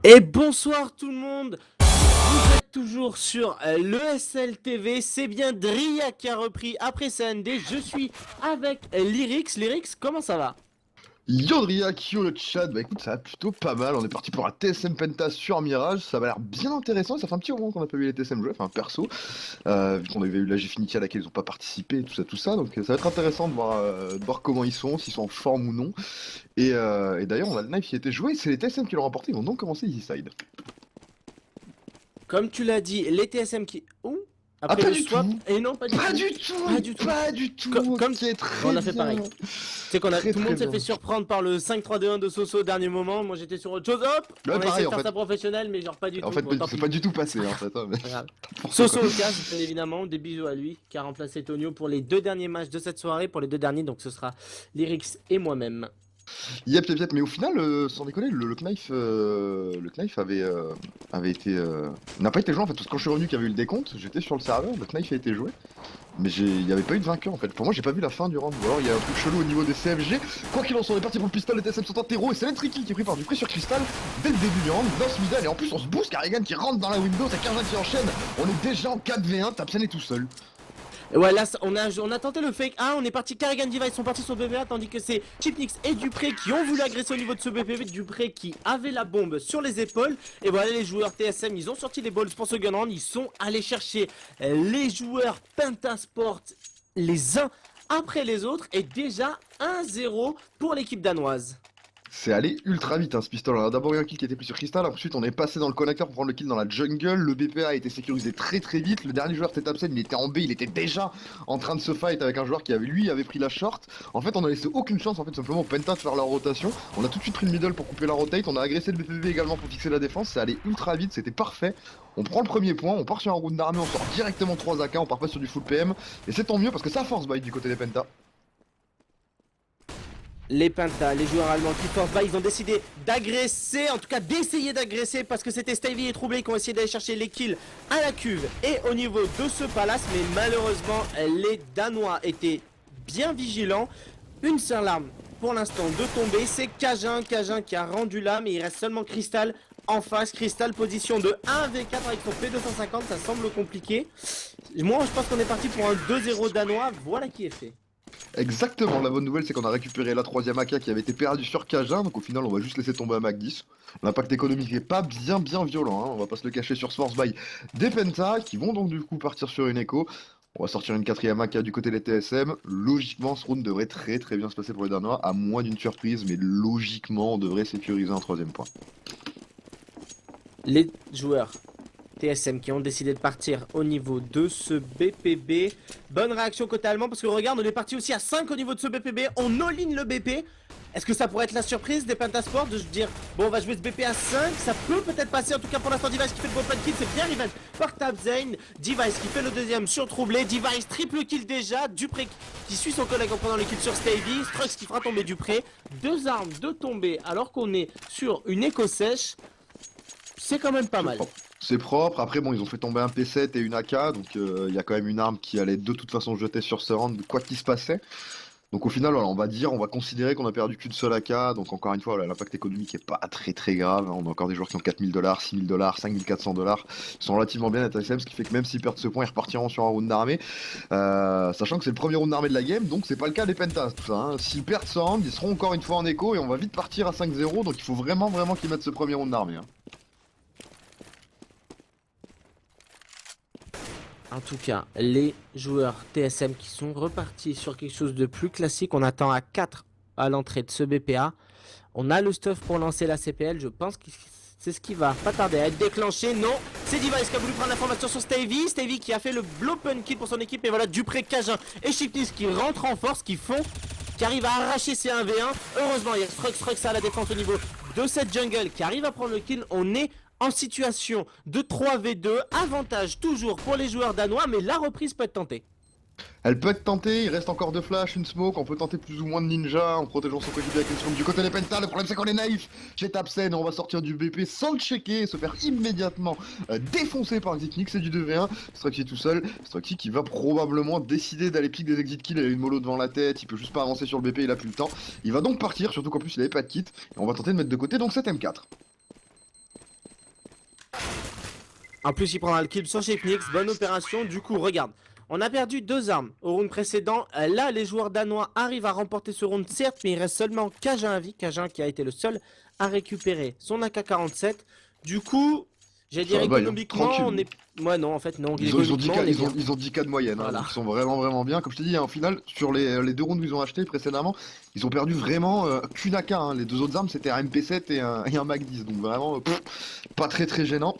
Et bonsoir tout le monde, vous êtes toujours sur l'ESL TV, c'est bien Dria qui a repris après CND, je suis avec Lyrix. Lyrix, comment ça va? Yodriak, yo le chat, bah écoute ça va plutôt pas mal, on est parti pour un TSM Penta sur Mirage, ça va l'air bien intéressant, ça fait un petit moment qu'on a pas vu les TSM jouer, enfin perso, vu qu'on avait eu la Gfinity à laquelle ils ont pas participé, tout ça, donc ça va être intéressant de voir comment ils sont, s'ils sont en forme ou non, et d'ailleurs on a le knife qui a été joué, c'est les TSM qui l'ont remporté, ils vont donc commencer Easy Side. Comme tu l'as dit, les TSM qui... Ouh, Ah après pas le du swap, tout. et non pas du Pas tout, du tout. pas du tout. Pas du tout. Comme Ok, très on a fait bien. pareil. C'est qu'on a Très tout le très monde s'est bien. fait surprendre par le 5-3-2-1 de Soso au dernier moment, moi j'étais sur autre chose, hop, Ouais, on a essayé pareil de en faire fait. ça professionnel mais genre pas du En tout, fait, bon tant c'est pis. pas du tout passé en fait, hein, mais Pas grave. n'importe Soso quoi. au casque, bien évidemment, des bisous à lui, qui a remplacé Tonio pour les deux derniers matchs de cette soirée, pour les deux derniers, donc ce sera Lyrix et moi-même. Yep, mais au final, sans déconner, le Knife avait été, n'a pas été joué en fait, parce que quand je suis revenu qu'il y avait eu le décompte, j'étais sur le serveur, le Knife a été joué, mais il n'y avait pas eu de vainqueur en fait. Pour moi, j'ai pas vu la fin du round, ou alors il y a un truc chelou au niveau des CFG. Quoi qu'il en soit, on est parti pour le pistol, les TSM sont en terreau, et c'est Tricky qui est pris par du prix sur Crystal dès le début du round, dans ce middle, et en plus on se booste, Carrigan qui rentre dans la window, c'est Karjan qui enchaîne, on est déjà en 4v1, Tapsen est tout seul. Et ouais, là, on a tenté le fake 1, on est parti, Carrigan Diva, ils sont partis sur BPA, tandis que c'est Chipnix et Dupré qui ont voulu agresser au niveau de ce BPV, Dupré qui avait la bombe sur les épaules, et voilà les joueurs TSM, ils ont sorti les balls pour ce gun round, ils sont allés chercher les joueurs Pentasport les uns après les autres, et déjà 1-0 pour l'équipe danoise. C'est allé ultra vite hein, ce pistolet. On a d'abord eu un kill qui était pris sur Crystal, ensuite on est passé dans le connecteur pour prendre le kill dans la jungle. Le BPA a été sécurisé très très vite. Le dernier joueur c'était Tapsen, il était en B, il était déjà en train de se fight avec un joueur qui avait pris la short. En fait on a laissé aucune chance en fait simplement au Penta de faire leur rotation. On a tout de suite pris le middle pour couper la rotate, on a agressé le BPV également pour fixer la défense. C'est allé ultra vite, c'était parfait. On prend le premier point, on part sur un round d'armée, on sort directement 3 AK, on part pas sur du full PM. Et c'est tant mieux parce que ça force bite du côté des Penta. Les Penta, les joueurs allemands qui forcent bas, ils ont décidé d'agresser, en tout cas d'essayer d'agresser, parce que c'était Stavy et Troublé qui ont essayé d'aller chercher les kills à la cuve et au niveau de ce palace, mais malheureusement les Danois étaient bien vigilants. Une seule arme pour l'instant de tomber, c'est Cajun qui a rendu l'âme et il reste seulement Crystal en face. Crystal position de 1v4 avec son P250, ça semble compliqué. Moi je pense qu'on est parti pour un 2-0 danois, voilà qui est fait. Exactement, la bonne nouvelle c'est qu'on a récupéré la troisième AK qui avait été perdue sur Cajun, donc au final on va juste laisser tomber un Mac 10. L'impact économique est pas bien violent, hein. On va pas se le cacher sur ce force buy des Penta qui vont donc du coup partir sur une écho. On va sortir une quatrième AK du côté des TSM. Logiquement ce round devrait très bien se passer pour les Danois, à moins d'une surprise, mais logiquement on devrait sécuriser un troisième point. Les joueurs TSM qui ont décidé de partir au niveau de ce BPB. Bonne réaction côté allemand parce que regarde, on est parti aussi à 5 au niveau de ce BPB. On all-in le BP. Est-ce que ça pourrait être la surprise des Pentasport de se dire bon on va jouer ce BP à 5, ça peut peut-être passer en tout cas pour l'instant. Device qui fait le bon plan de kill, c'est bien revenge par Tabzane. Device qui fait le deuxième sur Troublé, Device triple kill déjà, Dupré qui suit son collègue en prenant le kill sur Stavy, Strux qui fera tomber Dupré, deux armes de tomber alors qu'on est sur une éco sèche, c'est quand même pas mal. C'est propre, après bon ils ont fait tomber un P7 et une AK, donc il y a quand même une arme qui allait de toute façon jeter sur ce round quoi qu'il se passait. Donc au final voilà, on va considérer qu'on a perdu qu'une seule AK, donc encore une fois voilà, l'impact économique est pas très grave, hein. On a encore des joueurs qui ont 4000$, 6000$, 5400$, ils sont relativement bien à TSM, ce qui fait que même s'ils perdent ce point ils repartiront sur un round d'armée, sachant que c'est le premier round d'armée de la game, donc c'est pas le cas des Pentas tout ça, hein. S'ils perdent ce round ils seront encore une fois en écho et on va vite partir à 5-0, donc il faut vraiment qu'ils mettent ce premier round d'armée, hein. En tout cas, les joueurs TSM qui sont repartis sur quelque chose de plus classique. On attend à 4 à l'entrée de ce BPA. On a le stuff pour lancer la CPL. Je pense que c'est ce qui va pas tarder à être déclenché. Non, c'est Device qui a voulu prendre l'information sur Stavy. Stavy qui a fait le blow pun kill pour son équipe. Et voilà, Dupré, Cajun et Shiftis qui rentrent en force, qui arrivent à arracher ces 1v1. Heureusement, il y a Strux à la défense au niveau de cette jungle qui arrive à prendre le kill. On est en situation de 3v2, avantage toujours pour les joueurs danois, mais la reprise peut être tentée. Elle peut être tentée, il reste encore 2 flashs, une smoke, on peut tenter plus ou moins de ninja en protégeant son coéquipier avec une smoke du côté des Penta. Le problème c'est qu'on est naïf chez Tapsen, on va sortir du BP sans le checker et se faire immédiatement défoncer par Xiknik, c'est du 2v1. Struxy tout seul, Struxy qui va probablement décider d'aller pique des exit kills, il a une mollo devant la tête, il peut juste pas avancer sur le BP, il a plus le temps. Il va donc partir, surtout qu'en plus il avait pas de kit, et on va tenter de mettre de côté donc cet M4. En plus, il prendra le kill sur Chipnix. Bonne opération. Du coup, regarde. On a perdu 2 armes au round précédent. Là, les joueurs danois arrivent à remporter ce round, certes, mais il reste seulement Cajun à vie. Cajun qui a été le seul à récupérer son AK-47. Du coup, j'allais dire économiquement, on est... Ouais, non, en fait, non. Ils ont 10 K de moyenne, voilà. Donc ils sont vraiment bien. Comme je t'ai dit, au final, sur les 2 rounds qu'ils ont acheté précédemment, ils ont perdu vraiment qu'une AK. Les 2 autres armes, c'était un MP7 et un Mag 10. Donc vraiment, pas très gênant.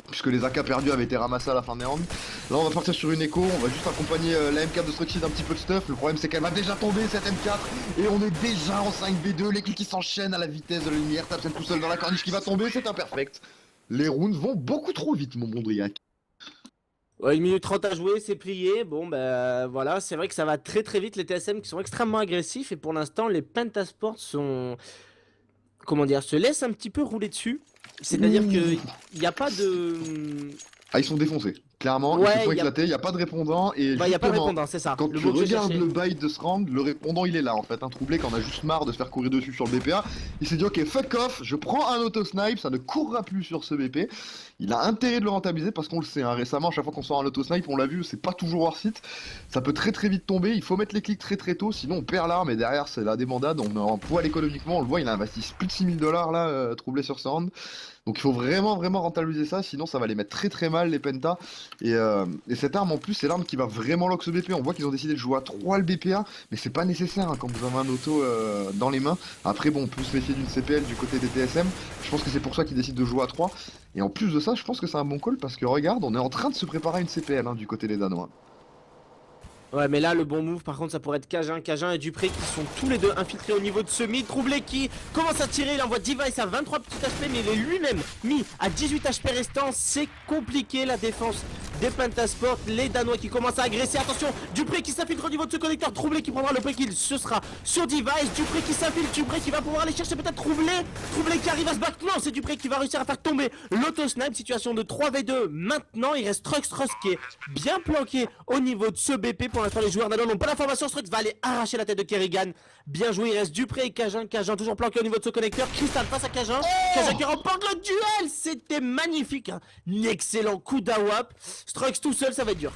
Puisque les AK perdus avaient été ramassés à la fin des rounds. Là on va partir sur une écho, on va juste accompagner la M4 de Struxy d'un petit peu de stuff. Le problème c'est qu'elle va déjà tomber cette M4 et on est déjà en 5v2, les kills qui s'enchaînent à la vitesse de la lumière, Tabzen tout seul dans la corniche qui va tomber, c'est imperfect. Les rounds vont beaucoup trop vite mon bon Driac. Ouais, 1 minute 30 à jouer, c'est plié. Bon, ben voilà, c'est vrai que ça va très vite. Les TSM qui sont extrêmement agressifs et pour l'instant, les Pentasports sont. Comment dire, se laissent un petit peu rouler dessus. C'est-à-dire qu'il n'y a pas de. Ah, ils sont défoncés. Clairement, ouais, ils se font éclater, il n'y a pas de répondant. Et bah, il n'y a pas de répondant, c'est ça. Quand tu regardes le bail de ce round, le répondant il est là en fait. Troublé qu'on a juste marre de se faire courir dessus sur le BPA. Il s'est dit ok, fuck off, je prends un auto-snipe, ça ne courra plus sur ce BP. Il a intérêt de le rentabiliser parce qu'on le sait, récemment, à chaque fois qu'on sort un auto-snipe, on l'a vu, c'est pas toujours worth it. Ça peut très vite tomber, il faut mettre les clics très tôt, sinon on perd l'arme et derrière c'est la débandade, on est en poil économiquement, on le voit, il a investi plus de 6 000 $ là, Troublé sur ce round. Donc il faut vraiment rentabiliser ça, sinon ça va les mettre très mal les pentas. Et cette arme en plus c'est l'arme qui va vraiment lock ce BP. On voit qu'ils ont décidé de jouer à 3 le BPA, mais c'est pas nécessaire quand vous avez un auto dans les mains. Après bon, on peut se méfier d'une CPL du côté des TSM. Je pense que c'est pour ça qu'ils décident de jouer à 3. Et en plus de ça, je pense que c'est un bon call parce que regarde, on est en train de se préparer à une CPL du côté des Danois. Ouais, mais là, le bon move, par contre, ça pourrait être Cajun et Dupré qui sont tous les deux infiltrés au niveau de ce mid. Troublé qui commence à tirer, il envoie Device à 23 petits HP, mais il est lui-même mis à 18 HP restants. C'est compliqué la défense des Pentasports. Les Danois qui commencent à agresser. Attention, Dupré qui s'infiltre au niveau de ce connecteur. Troublé qui prendra le break-kill. Ce sera sur Device. Dupré qui s'infiltre. Dupré qui va pouvoir aller chercher peut-être Troublé. Troublé qui arrive à se battre. Non, c'est Dupré qui va réussir à faire tomber l'auto-snipe. Situation de 3v2. Maintenant, il reste Strux qui est bien planqué au niveau de ce BP. Pour l'instant, les joueurs danois n'ont pas l'information. Strux va aller arracher la tête de Kerrigan. Bien joué, il reste Dupré et Cajun. Cajun toujours planqué au niveau de ce connecteur. Crystal face à Cajun. Cajun qui remporte le duel. C'était magnifique. Un excellent coup d'AWAP. Strux tout seul, ça va être dur.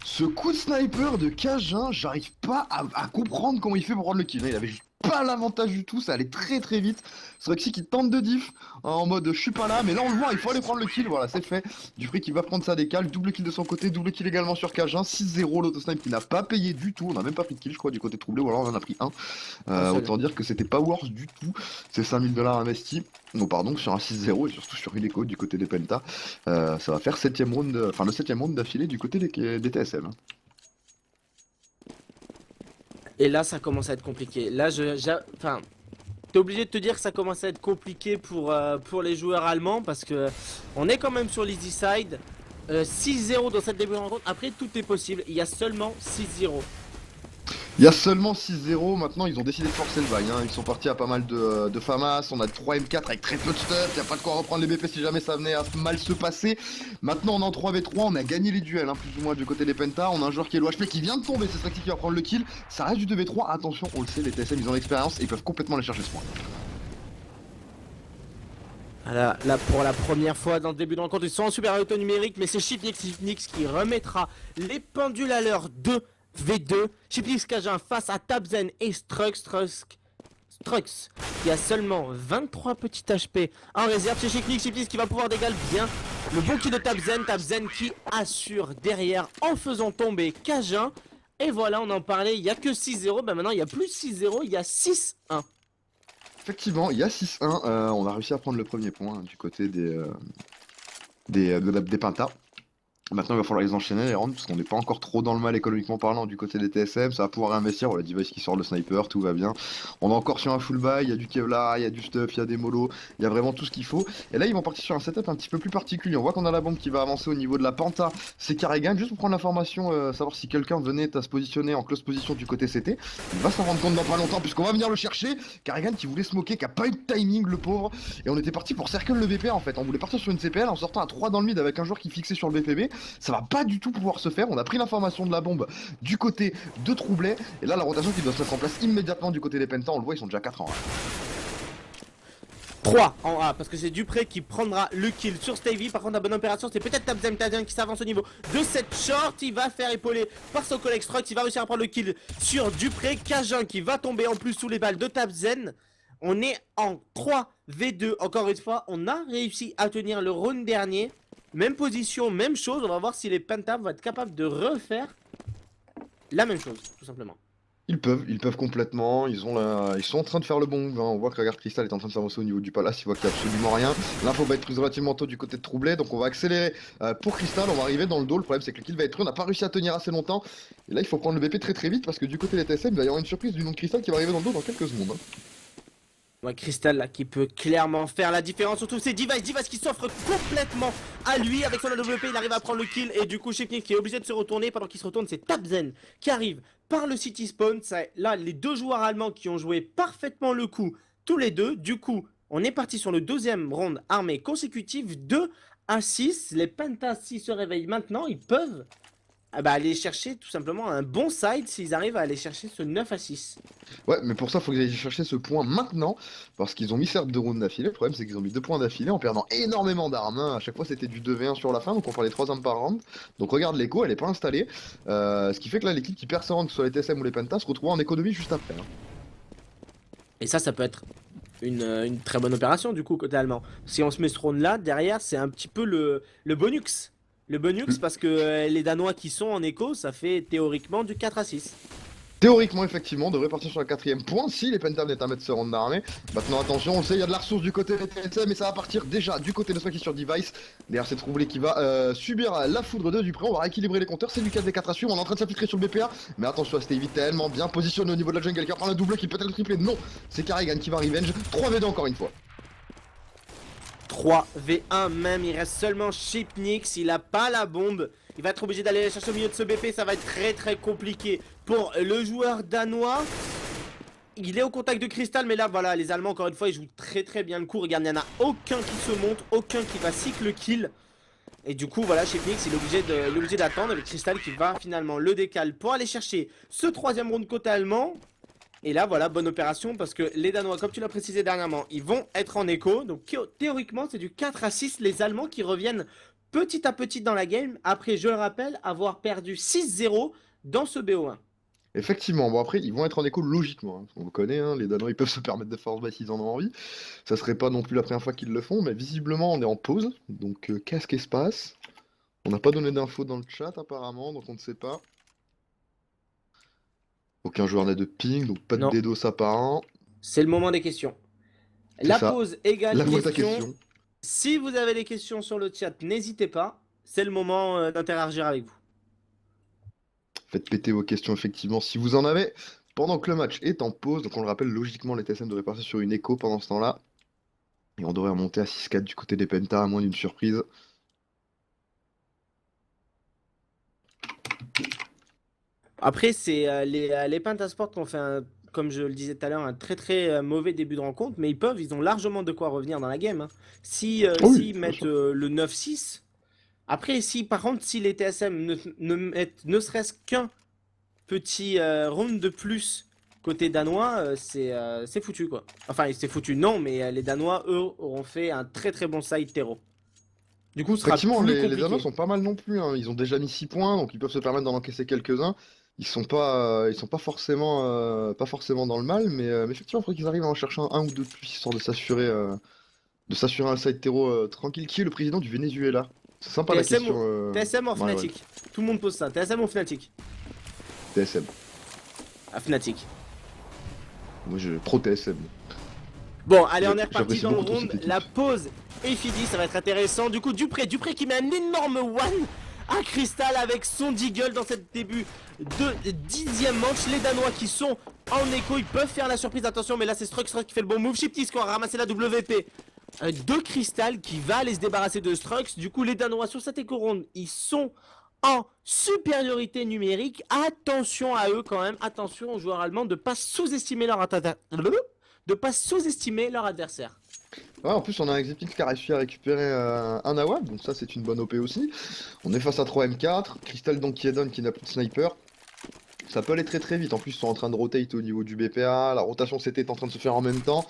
Ce coup de sniper de Cajun, j'arrive pas à comprendre comment il fait pour prendre le kill. Il avait juste pas l'avantage du tout, ça allait très vite. Struxy qui tente de diff en mode je suis pas là, mais là on le voit, il faut aller prendre le kill, voilà c'est fait. Dupré qui va prendre sa décale, double kill de son côté, double kill également sur Cajun, 6-0 l'autosnipe qui n'a pas payé du tout, on a même pas pris de kill je crois du côté Troublé, ou alors on en a pris un. Autant dire que c'était pas worth du tout, c'est 5 000 $ investis. Non pardon, sur un 6-0 et surtout sur une écho du côté des Penta. Ça va faire le 7ème round d'affilée du côté des TSM. Et là, ça commence à être compliqué. Là, enfin, t'es obligé de te dire que ça commence à être compliqué pour les joueurs allemands parce que on est quand même sur l'easy side. 6-0 dans cette début de rencontre. Après, tout est possible. Il y a seulement 6-0. Il y a seulement 6-0, maintenant ils ont décidé de forcer le bail, Ils sont partis à pas mal de FAMAS, on a 3 M4 avec très peu de stuff, il n'y a pas de quoi reprendre les BP si jamais ça venait à mal se passer. Maintenant on est en 3v3, on a gagné les duels, plus ou moins du côté des Penta, on a un joueur qui est low HP qui vient de tomber, c'est Struxy qui va prendre le kill, ça reste du 2v3, attention, on le sait, les TSM ils ont l'expérience et ils peuvent complètement aller chercher ce point. Là, pour la première fois dans le début de rencontre, ils sont en supériorité numérique, mais c'est Chipnix qui remettra les pendules à l'heure 2v2. Chipnix Cajun face à Tabzen et Strux qui a seulement 23 petits HP en réserve chez Chipnix qui va pouvoir dégager bien le bon kill de Tabzen qui assure derrière en faisant tomber Cajun. Et voilà, on en parlait, il n'y a que 6-0, maintenant il y a plus 6-0, il y a 6-1. Effectivement, il y a 6-1, on a réussi à prendre le premier point du côté des Penta. Maintenant il va falloir les enchaîner les rounds parce qu'on n'est pas encore trop dans le mal économiquement parlant du côté des TSM, ça va pouvoir investir, voilà Device qui sort le sniper, tout va bien. On est encore sur un full buy, il y a du Kevlar, il y a du stuff, il y a des molos, il y a vraiment tout ce qu'il faut. Et là ils vont partir sur un setup un petit peu plus particulier, on voit qu'on a la bombe qui va avancer au niveau de la Penta, c'est Kerrigan, juste pour prendre l'information, savoir si quelqu'un venait à se positionner en close position du côté CT. Il va s'en rendre compte dans pas longtemps puisqu'on va venir le chercher. Kerrigan qui voulait smoker, qui a pas eu de timing le pauvre. Et on était parti pour circle le BPA en fait, on voulait partir sur une CPL en sortant à 3 dans le mid avec un joueur qui fixait sur le BPB. Ça va pas du tout pouvoir se faire, on a pris l'information de la bombe du côté de Troublé et là la rotation qui doit se mettre en place immédiatement du côté des Penta, on le voit ils sont déjà 4 ans. 3 en A, parce que c'est Dupré qui prendra le kill sur Stavey. Par contre, la bonne opération, c'est peut-être Tabzen Tadien qui s'avance au niveau de cette short. Il va faire épauler par son collègue Strox. Il va réussir à prendre le kill sur Dupré. Cajun qui va tomber en plus sous les balles de Tabzen. On est en 3v2. Encore une fois, on a réussi à tenir le round dernier. Même position, même chose. On va voir si les Pentas vont être capables de refaire la même chose, tout simplement. Ils peuvent complètement, ils sont en train de faire le bon move, hein. On voit que Regarde Crystal est en train de s'avancer au niveau du palace, il voit qu'il n'y a absolument rien. L'info va être prise relativement tôt du côté de Troublé, donc on va accélérer pour Crystal, on va arriver dans le dos. Le problème c'est que le kill va être on n'a pas réussi à tenir assez longtemps. Et là il faut prendre le BP très vite parce que du côté des TSM il va y avoir une surprise du nom de Crystal qui va arriver dans le dos dans quelques secondes, hein. Ouais, Crystal là qui peut clairement faire la différence, surtout c'est Device qui s'offre complètement à lui avec son AWP. Il arrive à prendre le kill et du coup Shipnik qui est obligé de se retourner. Pendant qu'il se retourne, c'est Tabzen qui arrive par le city spawn. Là les deux joueurs allemands qui ont joué parfaitement le coup tous les deux. Du coup on est parti sur le deuxième round armé consécutif, 2-6. Les Pentas s'ils se réveillent maintenant, ils peuvent aller chercher tout simplement un bon side s'ils arrivent à aller chercher ce 9-6. Ouais, mais pour ça, faut qu'ils aillent chercher ce point maintenant, parce qu'ils ont mis certes 2 rounds d'affilée. Le problème, c'est qu'ils ont mis 2 points d'affilée en perdant énormément d'armes, hein. À chaque fois, c'était du 2v1 sur la fin, donc on parlait 3 armes par round. Donc regarde l'écho, elle est pas installée. Ce qui fait que là, l'équipe qui perd ses rounds, que ce soit les TSM ou les Pentas, se retrouvent en économie juste après, hein. Et ça peut être une très bonne opération du coup côté allemand. Si on se met ce round là, derrière, c'est un petit peu le bonus. Le bonus parce que les Danois qui sont en écho, ça fait théoriquement du 4-6. Théoriquement, effectivement, on devrait partir sur le 4ème point si les Pentas venaient à mettre ce round d'armée. Maintenant, attention, on sait, il y a de la ressource du côté des TSM, mais ça va partir déjà du côté de Strox sur Device. Derrière, c'est Troublé qui va subir la foudre de Dupré. On va rééquilibrer les compteurs. C'est du 4v4 à suivre. On est en train de s'infiltrer sur le BPA. Mais attention à Stavey, tellement bien positionné au niveau de la jungle qui va prendre un double qui peut être le triplé. Non, c'est Karrigan qui va revenge. 3v2 encore une fois. 3v1 même, il reste seulement Shipnix, il a pas la bombe. Il va être obligé d'aller chercher au milieu de ce BP, ça va être très compliqué pour le joueur danois. Il est au contact de Crystal, mais là voilà, les Allemands encore une fois ils jouent très bien le coup. Regarde, il n'y en a aucun qui se monte, aucun qui va cycle kill. Et du coup voilà, Shipnix il est obligé d'attendre, avec Crystal qui va finalement le décaler pour aller chercher ce 3ème round côté allemand. Et là voilà, bonne opération parce que les Danois, comme tu l'as précisé dernièrement, ils vont être en écho. Donc théoriquement c'est du 4-6, les Allemands qui reviennent petit à petit dans la game. Après, je le rappelle, avoir perdu 6-0 dans ce BO1. Effectivement, bon après ils vont être en écho logiquement, hein. On le connaît, hein, les Danois ils peuvent se permettre de force basse s'ils en ont envie. Ça serait pas non plus la première fois qu'ils le font, mais visiblement on est en pause. Donc qu'est-ce qui se passe? On n'a pas donné d'infos dans le chat apparemment, donc on ne sait pas. Aucun joueur n'a de ping, donc pas de DDoS apparent. C'est le moment des questions. La pause égale la question. Si vous avez des questions sur le chat, n'hésitez pas. C'est le moment d'interagir avec vous. Faites péter vos questions effectivement si vous en avez. Pendant que le match est en pause, donc on le rappelle, logiquement les TSM devraient passer sur une écho pendant ce temps-là. Et on devrait remonter à 6-4 du côté des Pentas, à moins d'une surprise. Après, c'est les Pentasport qui ont fait, comme je le disais tout à l'heure, un très mauvais début de rencontre, mais ils ont largement de quoi revenir dans la game, hein. S'ils mettent le 9-6, après, par contre, si les TSM ne mettent ne serait-ce qu'un petit round de plus côté danois, c'est foutu quoi. Enfin, c'est foutu, non, mais les Danois, eux, auront fait un très bon side terreau. Du coup, ce sera plus compliqué. Les Danois sont pas mal non plus, hein. Ils ont déjà mis 6 points, donc ils peuvent se permettre d'en encaisser quelques-uns. Ils sont pas forcément dans le mal, mais effectivement, il faudrait qu'ils arrivent à en chercher un ou deux de plus, histoire de s'assurer un side terreau tranquille. Qui est le président du Venezuela? C'est sympa TSM la question. TSM ou Fnatic? Tout le monde pose ça. TSM ou Fnatic? TSM. À Fnatic. Moi, je pro TSM. Bon, allez, on est reparti dans le round. La pause est finie, ça va être intéressant. Du coup, Dupré qui met un énorme one à Crystal avec son deagle dans cette début de 10ème manche. Les Danois qui sont en écho, ils peuvent faire la surprise. Attention, mais là, c'est Strox qui fait le bon move. Shiptis qui a ramassé la WP de Crystal qui va aller se débarrasser de Strox. Du coup, les Danois sur cette écho ronde, ils sont en supériorité numérique. Attention à eux quand même. Attention aux joueurs allemands de ne pas sous-estimer leur adversaire. Ouais, en plus on a un Xeptix qui a réussi à récupérer un AWP, donc ça c'est une bonne OP aussi. On est face à 3 M4, Crystal donc qui n'a plus de sniper. Ça peut aller très très vite. En plus, ils sont en train de rotate au niveau du BPA. La rotation CT est en train de se faire en même temps.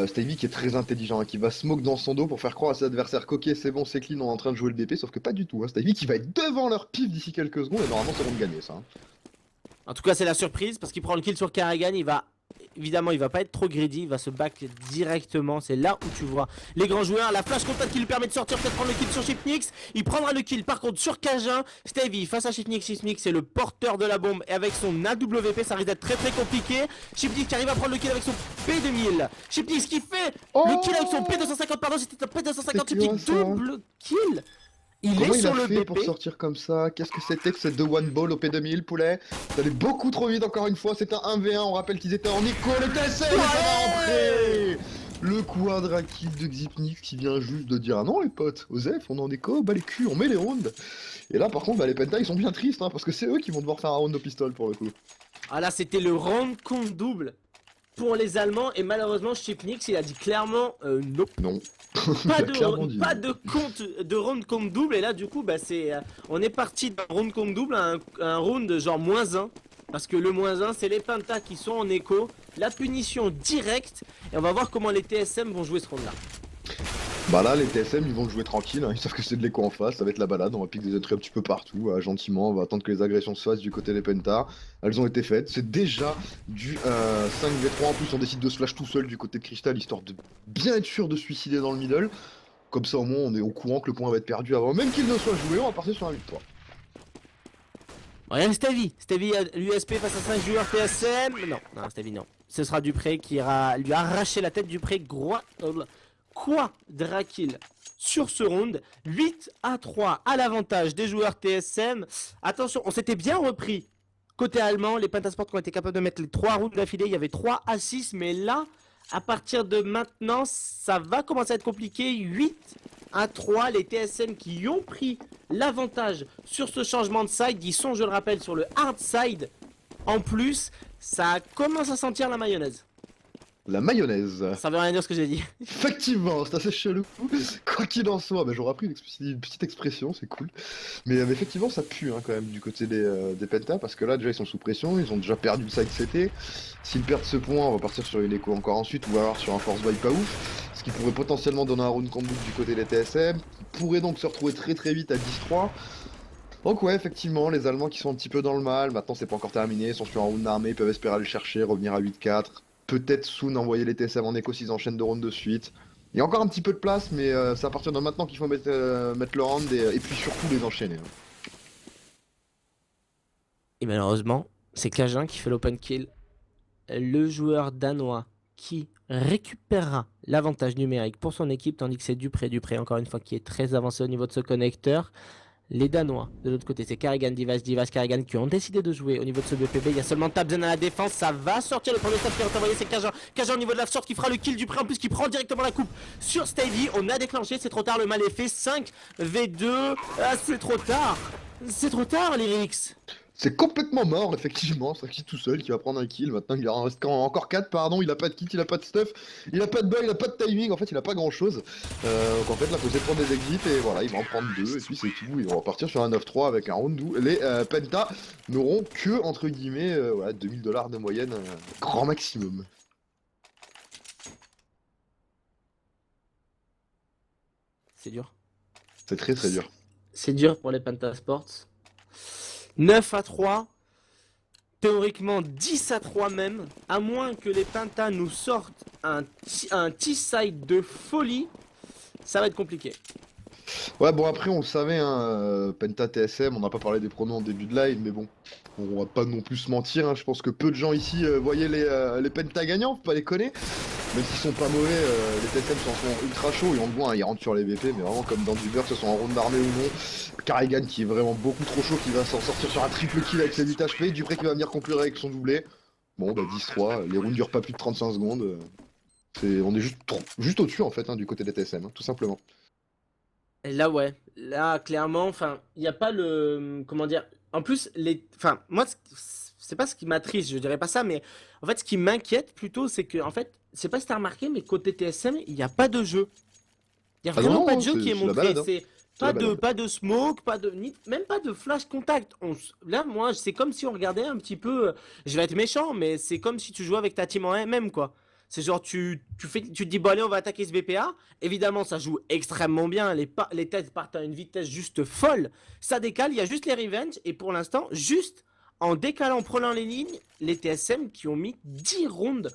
Stevie qui est très intelligent, hein, qui va smoke dans son dos pour faire croire à ses adversaires qu'ok, c'est bon, c'est clean, on est en train de jouer le BP. Sauf que pas du tout. Hein. Stevie qui va être devant leur pif d'ici quelques secondes et normalement, c'est bon de gagner ça. Hein. En tout cas, c'est la surprise parce qu'il prend le kill sur Karrigan. Évidemment, il va pas être trop greedy. Il va se back directement. C'est là où tu vois les grands joueurs. La flash contact qui lui permet de sortir, peut-être prendre le kill sur Chipnix. Il prendra le kill par contre sur Cajun. Stevie face à Chipnix. Chipnix c'est le porteur de la bombe. Et avec son AWP, ça risque d'être très très compliqué. Chipnix qui arrive à prendre le kill avec son P2000. Chipnix qui fait le kill avec son P250. Pardon, c'était un P250. Chipnix double kill. Comment il a sur le fait BP. pour sortir comme ça? Qu'est-ce que c'était que cette 2 one ball au P2000, poulet? Ça allait beaucoup trop vite encore une fois, c'était un 1v1, on rappelle qu'ils étaient en écho, le TSM, ça va rentrer. Le quadra kill de Xipnix qui vient juste de dire ah non les potes, Osef, on est en écho, bah les culs, on met les rounds. Et là par contre, bah, les Penta ils sont bien tristes, hein, parce que c'est eux qui vont devoir faire un round au pistol pour le coup. Ah là, c'était le round compte double pour les Allemands. Et malheureusement, Chipnix, il a dit clairement non. Non. Pas Il a clairement dit pas non. de round compte double. Et là, du coup, bah, on est parti d'un round compte double à un round genre -1. Parce que le -1, c'est les Pentas qui sont en écho. La punition directe. Et on va voir comment les TSM vont jouer ce round-là. Bah là, les TSM ils vont jouer tranquille, hein, ils savent que c'est de l'écho en face, ça va être la balade, on va piquer des entrées un petit peu partout, gentiment, on va attendre que les agressions se fassent du côté des Penta. Elles ont été faites, c'est déjà du 5v3, en plus on décide de se flash tout seul du côté de Crystal, histoire de bien être sûr de se suicider dans le middle. Comme ça au moins on est au courant que le point va être perdu avant même qu'il ne soit joué, on va partir sur un victoire. Regarde Stevie, l'USP face à 5 joueurs TSM. Non, Stevie non. Ce sera Dupré qui ira lui arracher la tête. Dupré quadra kill sur ce round. 8-3 à l'avantage des joueurs TSM. Attention, on s'était bien repris côté allemand. Les Pentasports ont été capables de mettre les 3 rounds d'affilée. Il y avait 3-6, mais là, à partir de maintenant, ça va commencer à être compliqué. 8-3, les TSM qui ont pris l'avantage sur ce changement de side. Ils sont, je le rappelle, sur le hard side. En plus, ça commence à sentir la mayonnaise. La mayonnaise. Ça veut rien dire ce que j'ai dit. Effectivement, c'est assez chelou. Quoi qu'il en soit, bah, j'aurais appris une petite expression, c'est cool. Mais effectivement, ça pue hein, quand même du côté des Penta, parce que là, déjà, ils sont sous pression, ils ont déjà perdu le side CT. S'ils perdent ce point, on va partir sur une écho encore ensuite, ou alors sur un force buy pas ouf. Ce qui pourrait potentiellement donner un round combo du côté des TSM. Qui pourrait donc se retrouver très très vite à 10-3. Donc ouais, effectivement, les Allemands qui sont un petit peu dans le mal, maintenant c'est pas encore terminé, ils sont sur un round d'armée, ils peuvent espérer aller le chercher, revenir à 8-4. Peut-être soon envoyer les TSM en écho s'ils enchaînent 2 rounds de suite. Il y a encore un petit peu de place, mais c'est à partir de maintenant qu'il faut mettre le round et puis surtout les enchaîner. Hein. Et malheureusement, c'est Cajun qui fait l'open kill. Le joueur danois qui récupérera l'avantage numérique pour son équipe, tandis que c'est Dupré, encore une fois, qui est très avancé au niveau de ce connecteur. Les Danois, de l'autre côté, c'est Karrigan, Divas, Karrigan qui ont décidé de jouer au niveau de ce BPB. Il y a seulement Tabzen à la défense, ça va sortir. Le premier stop qui est envoyé, c'est Cajun. Cajun au niveau de la short qui fera le kill Dupré, en plus qui prend directement la coupe sur Stevie. On a déclenché, c'est trop tard, le mal est fait. 5v2, c'est trop tard. C'est trop tard, Lyrix. C'est complètement mort, effectivement. C'est qui tout seul qui va prendre un kill. Maintenant, il en reste encore 4, pardon. Il a pas de kit, il a pas de stuff, il a pas de bug, il a pas de timing. En fait, il a pas grand chose. Donc, en fait, là, faut essayer de prendre des exits. Et voilà, il va en prendre 2. Et puis, c'est tout. Ils vont repartir sur un 9-3 avec un round où les Penta n'auront que, entre guillemets, voilà, 2000 $ de moyenne, grand maximum. C'est dur. C'est très très dur. C'est dur pour les Pentasports. 9-3. Théoriquement 10-3 même. À moins que les Pentas nous sortent un T-side de folie. Ça va être compliqué. Ouais, bon, après, on le savait, hein, Penta TSM, on n'a pas parlé des pronos en début de live, mais bon, on va pas non plus se mentir, hein, je pense que peu de gens ici voyaient les Penta gagnants, faut pas les connaître. Même s'ils sont pas mauvais, les TSM sont ultra chauds, et on le voit, hein, ils rentrent sur les BP, mais vraiment comme dans du beurre, que ce soit en round d'armée ou non. Karrigan qui est vraiment beaucoup trop chaud, qui va s'en sortir sur un triple kill avec ses 8 HP, Dupré qui va venir conclure avec son doublé. Bon, bah 10-3, les rounds durent pas plus de 35 secondes. On est juste au-dessus en fait, hein, du côté des TSM, hein, tout simplement. Et là, ouais. Là, clairement, enfin, il n'y a pas le. Comment dire. En plus, enfin, moi, c'est pas ce qui m'attriste, je dirais pas ça, mais en fait, ce qui m'inquiète plutôt, c'est que, en fait, c'est pas si t'as remarqué, mais côté TSM, il n'y a pas de jeu. Il n'y a Ah non, vraiment pas non, de jeu qui est la montré. balade, hein. C'est la belle ambiance. Pas de smoke, même pas de flash contact. Là, moi, c'est comme si on regardait un petit peu. Je vais être méchant, mais c'est comme si tu jouais avec ta team en MM, quoi. C'est genre, tu te dis, bon, allez, on va attaquer ce BPA. Évidemment, ça joue extrêmement bien. Les têtes partent à une vitesse juste folle. Ça décale, il y a juste les revenge. Et pour l'instant, juste en décalant, en prenant les lignes, les TSM qui ont mis 10 rounds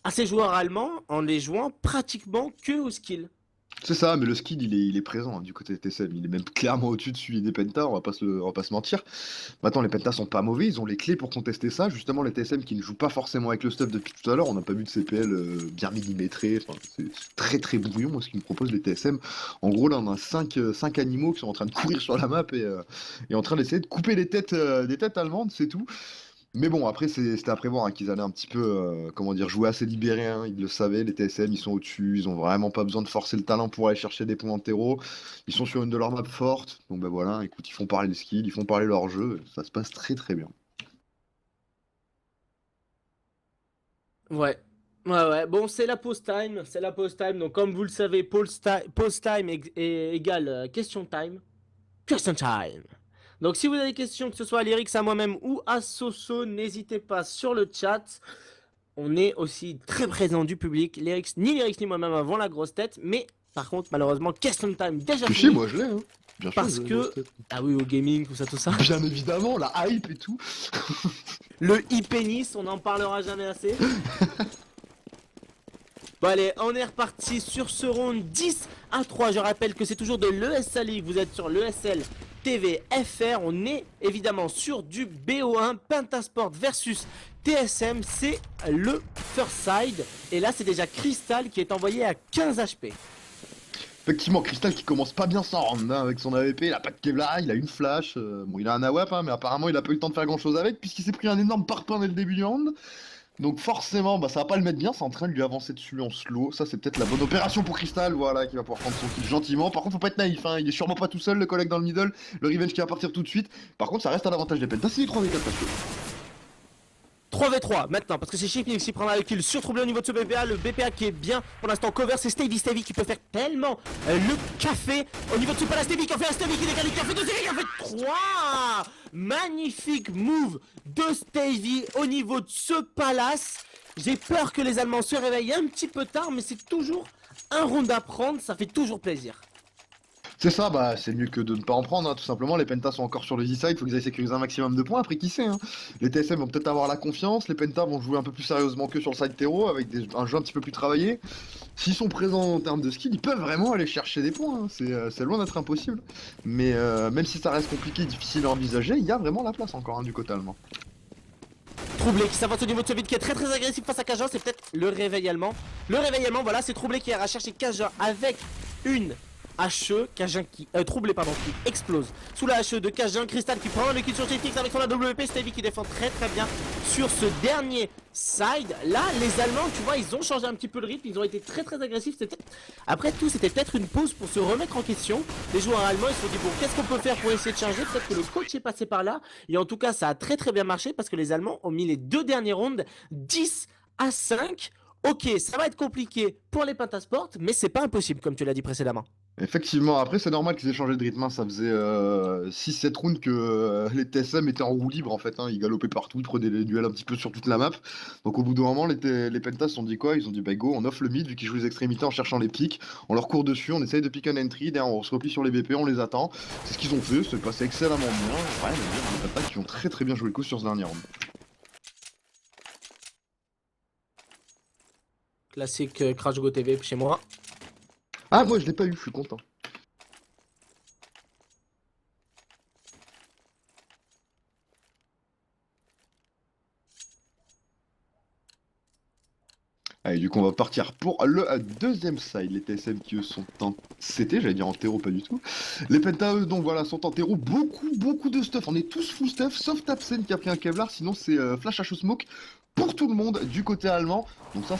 à ces joueurs allemands en les jouant pratiquement que au skill. C'est ça, mais le skill il est présent hein, du côté des TSM, il est même clairement au-dessus de celui des Pentas, on va pas se mentir. Maintenant les Pentas sont pas mauvais, ils ont les clés pour contester ça, justement les TSM qui ne jouent pas forcément avec le stuff depuis tout à l'heure, on n'a pas vu de CPL bien millimétré, enfin, c'est très très brouillon ce qu'ils me proposent les TSM. En gros là on a 5 animaux qui sont en train de courir sur la map et en train d'essayer de couper les têtes des têtes allemandes, c'est tout. Mais bon, après, c'était à prévoir hein, qu'ils allaient un petit peu, comment dire, jouer assez libéré. Hein, ils le savaient, les TSM, ils sont au-dessus. Ils ont vraiment pas besoin de forcer le talent pour aller chercher des points en terreau. Ils sont sur une de leurs maps fortes. Donc, ben voilà, écoute, ils font parler le skill, ils font parler leur jeu. Ça se passe très très bien. Ouais. Ouais. Bon, c'est la pause time. C'est la pause time. Donc, comme vous le savez, pause time égale question time. Question time. Donc, si vous avez des questions, que ce soit à Lyrix, à moi-même ou à Soso, n'hésitez pas sur le chat. On est aussi très présent du public. Ni Lyrix ni moi-même avons la grosse tête. Mais, par contre, malheureusement, question time déjà Si, si, fini. moi je l'ai, hein. Bien sûr, Parce je l'ai, que. grosse tête. Ah oui, au gaming, tout ça. Bien évidemment, la hype et tout. Le e-pénis, on n'en parlera jamais assez. Bon allez, on est reparti sur ce round 10-3. Je rappelle que c'est toujours de l'ESL League. Vous êtes sur l'ESL TV FR. On est évidemment sur du BO1 Pentasport versus TSM. C'est le first side. Et là, c'est déjà Crystal qui est envoyé à 15 HP. Effectivement, Crystal qui commence pas bien son round hein, avec son AWP, il a pas de Kevlar, il a une flash. Bon, il a un AWP, hein, mais apparemment il a pas eu le temps de faire grand chose avec puisqu'il s'est pris un énorme parpaing dès le début du round. Donc forcément, bah, ça va pas le mettre bien, c'est en train de lui avancer dessus en slow. Ça, c'est peut-être la bonne opération pour Crystal, voilà, qui va pouvoir prendre son kill gentiment. Par contre, faut pas être naïf, hein, il est sûrement pas tout seul, le collègue dans le middle, le revenge qui va partir tout de suite. Par contre, ça reste à l'avantage des Pentas, c'est les 3v4 parce que... 3v3 maintenant, parce que c'est Shipnix qui prendra le kill sur troublé au niveau de ce BPA. Le BPA qui est bien pour l'instant cover, c'est Stevie qui peut faire tellement le café au niveau de ce palace. Stevie qui a fait un Stevie qui décale, qui a fait 2 qui a fait 3. Magnifique move de Stevie au niveau de ce palace. J'ai peur que les Allemands se réveillent un petit peu tard, mais c'est toujours un round à prendre, ça fait toujours plaisir. C'est ça, bah c'est mieux que de ne pas en prendre, hein, tout simplement. Les Pentas sont encore sur le Z-side, faut qu'ils aillent sécuriser un maximum de points. Après, qui sait, hein. Les TSM vont peut-être avoir la confiance, les Pentas vont jouer un peu plus sérieusement que sur le side terreau, avec un jeu un petit peu plus travaillé. S'ils sont présents en termes de skill, ils peuvent vraiment aller chercher des points, hein. C'est loin d'être impossible. Mais même si ça reste compliqué, difficile à envisager, il y a vraiment la place encore hein, du côté allemand. Troublé qui s'avance au niveau de ce vide qui est très agressif face à Cajun, c'est peut-être le réveil allemand. Le réveil allemand, voilà, c'est Troublé qui ira chercher Cajun avec une HE, Cajun qui... Troublé pardon, qui explose sous la HE de Cajun. Crystal qui prend le kill sur Shitix avec son AWP. Stevie qui défend très bien sur ce dernier side. Là, les Allemands, tu vois, ils ont changé un petit peu le rythme, ils ont été très agressifs. Après tout, c'était peut-être une pause pour se remettre en question. Les joueurs allemands, ils se sont dit, bon, qu'est-ce qu'on peut faire pour essayer de changer? Peut-être que le coach est passé par là. Et en tout cas, ça a très bien marché parce que les Allemands ont mis les 2 derniers rounds 10-5. Ok, ça va être compliqué pour les Pentasport, mais c'est pas impossible, comme tu l'as dit précédemment. Effectivement, après c'est normal qu'ils aient changé de rythme, hein. Ça faisait 6-7 rounds que les TSM étaient en roue libre en fait, hein. Ils galopaient partout, ils prenaient des duels un petit peu sur toute la map. Donc au bout d'un moment, les Pentas se sont dit quoi? Ils ont dit bah go, on offre le mid vu qu'ils jouent les extrémités en cherchant les pics, on leur court dessus, on essaye de pick un entry, derrière on se replie sur les BP, on les attend. C'est ce qu'ils ont fait, c'est passé excellemment bien. Ouais, les Pentas qui ont très bien joué le coup sur ce dernier round. Classique Crash Go TV chez moi. Ah moi je l'ai pas eu, je suis content. Allez, du coup, on va partir pour le deuxième side. Les TSM qui eux sont en CT, j'allais dire en terreau, pas du tout. Les Pentas, eux, donc voilà, sont en terreau. Beaucoup de stuff. On est tous full stuff, sauf Tapsen qui a pris un Kevlar. Sinon, c'est Flash HO Smoke pour tout le monde du côté allemand. Donc ça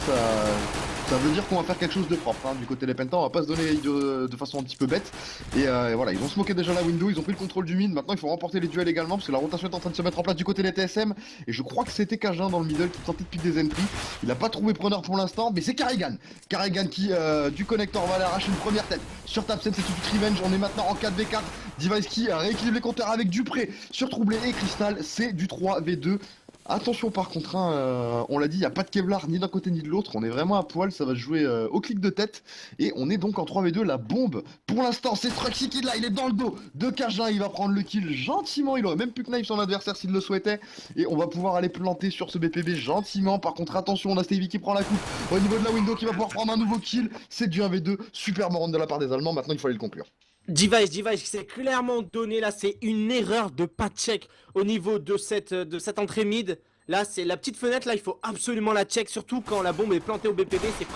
veut dire qu'on va faire quelque chose de propre. Hein. Du côté des Pentas, on va pas se donner de façon un petit peu bête. Et voilà, ils ont smoké déjà la window, ils ont pris le contrôle du mid. Maintenant, il faut remporter les duels également parce que la rotation est en train de se mettre en place du côté des TSM. Et je crois que c'était Cajun dans le middle qui tentait de pick des entries. Il a pas trouvé preneur pour l'instant, mais c'est Carrigan. Carrigan qui, du connector, va aller arracher une première tête sur Tapsen, c'est tout de suite revenge. On est maintenant en 4v4. Device qui rééquilibre les compteurs avec Dupré sur Troublé et Crystal. C'est du 3v2. Attention par contre, hein, on l'a dit, il n'y a pas de Kevlar ni d'un côté ni de l'autre, on est vraiment à poil, ça va se jouer au clic de tête, et on est donc en 3v2, la bombe, pour l'instant c'est Struxy qui est là, il est dans le dos de Cajun, il va prendre le kill gentiment, il aurait même pu knife son adversaire s'il le souhaitait, et on va pouvoir aller planter sur ce BPB gentiment, par contre attention, on a Stevie qui prend la coupe au niveau de la window qui va pouvoir prendre un nouveau kill, c'est du 1v2, super run de la part des Allemands, maintenant il faut aller le conclure. Device qui s'est clairement donné là, c'est une erreur de pas check au niveau de cette entrée mid. Là, c'est la petite fenêtre, là, il faut absolument la check, surtout quand la bombe est plantée au BPB, c'est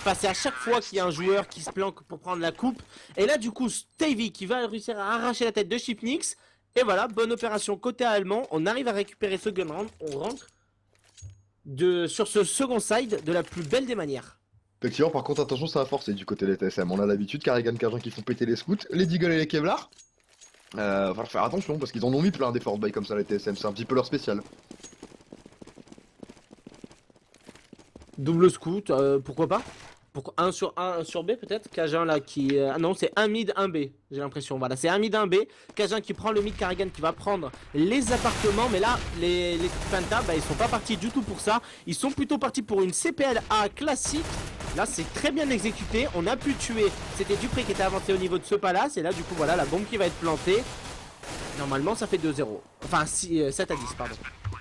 passer à chaque fois qu'il y a un joueur qui se planque pour prendre la coupe. Et là, du coup, Stevie qui va réussir à arracher la tête de Chipnix. Et voilà, bonne opération côté allemand, on arrive à récupérer ce gun round, on rentre sur ce second side de la plus belle des manières. Effectivement, par contre, attention, ça va forcer du côté des TSM. On a l'habitude, Carrigan, Cajun qui font péter les scouts, les Deagle et les Kevlar. Va falloir faire attention parce qu'ils en ont mis plein des force buy comme ça, les TSM, c'est un petit peu leur spécial. Double scout, pourquoi pas? Pourquoi 1 sur A, 1 sur B peut-être? Cajun là qui... ah non, c'est un mid, un B, j'ai l'impression. Voilà, c'est un mid, un B. Cajun qui prend le mid, Carrigan qui va prendre les appartements. Mais là, les Penta, bah, ils sont pas partis du tout pour ça. Ils sont plutôt partis pour une CPLA classique. Là, c'est très bien exécuté. On a pu tuer. C'était Dupré qui était avancé au niveau de ce palace. Et là, du coup, voilà, la bombe qui va être plantée. Normalement, ça fait 2-0. Enfin, 7 à 10, pardon.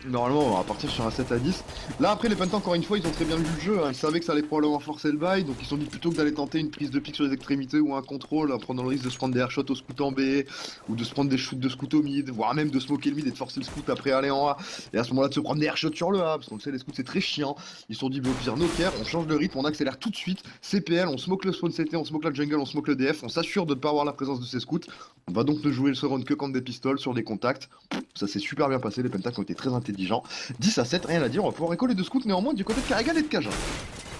Normalement, on va partir sur un 7 à 10. Là, après, les Penta, encore une fois, ils ont très bien vu le jeu. Hein. Ils savaient que ça allait probablement forcer le bail. Donc, ils se sont dit plutôt que d'aller tenter une prise de pique sur les extrémités ou un contrôle, en prenant le risque de se prendre des airshots au scout en B, ou de se prendre des shoots de scout au mid, voire même de smoker le mid et de forcer le scout après aller en A. Et à ce moment-là, de se prendre des airshots sur le A, parce qu'on le sait, les scouts, c'est très chiant. Ils se sont dit, au pire, no care, on change de rythme, on accélère tout de suite. CPL, on smoke le spawn CT, on smoke la jungle, on smoke le DF, on s'assure de ne pas avoir la présence de ces scouts. On va donc ne jouer ce round que contre des pistoles sur des contacts. Ça s'est super bien passé, les Penta ont été très intelligents. 10 à 7, rien à dire, on va pouvoir écoler de scouts néanmoins du côté de Carrigan et de Cajun.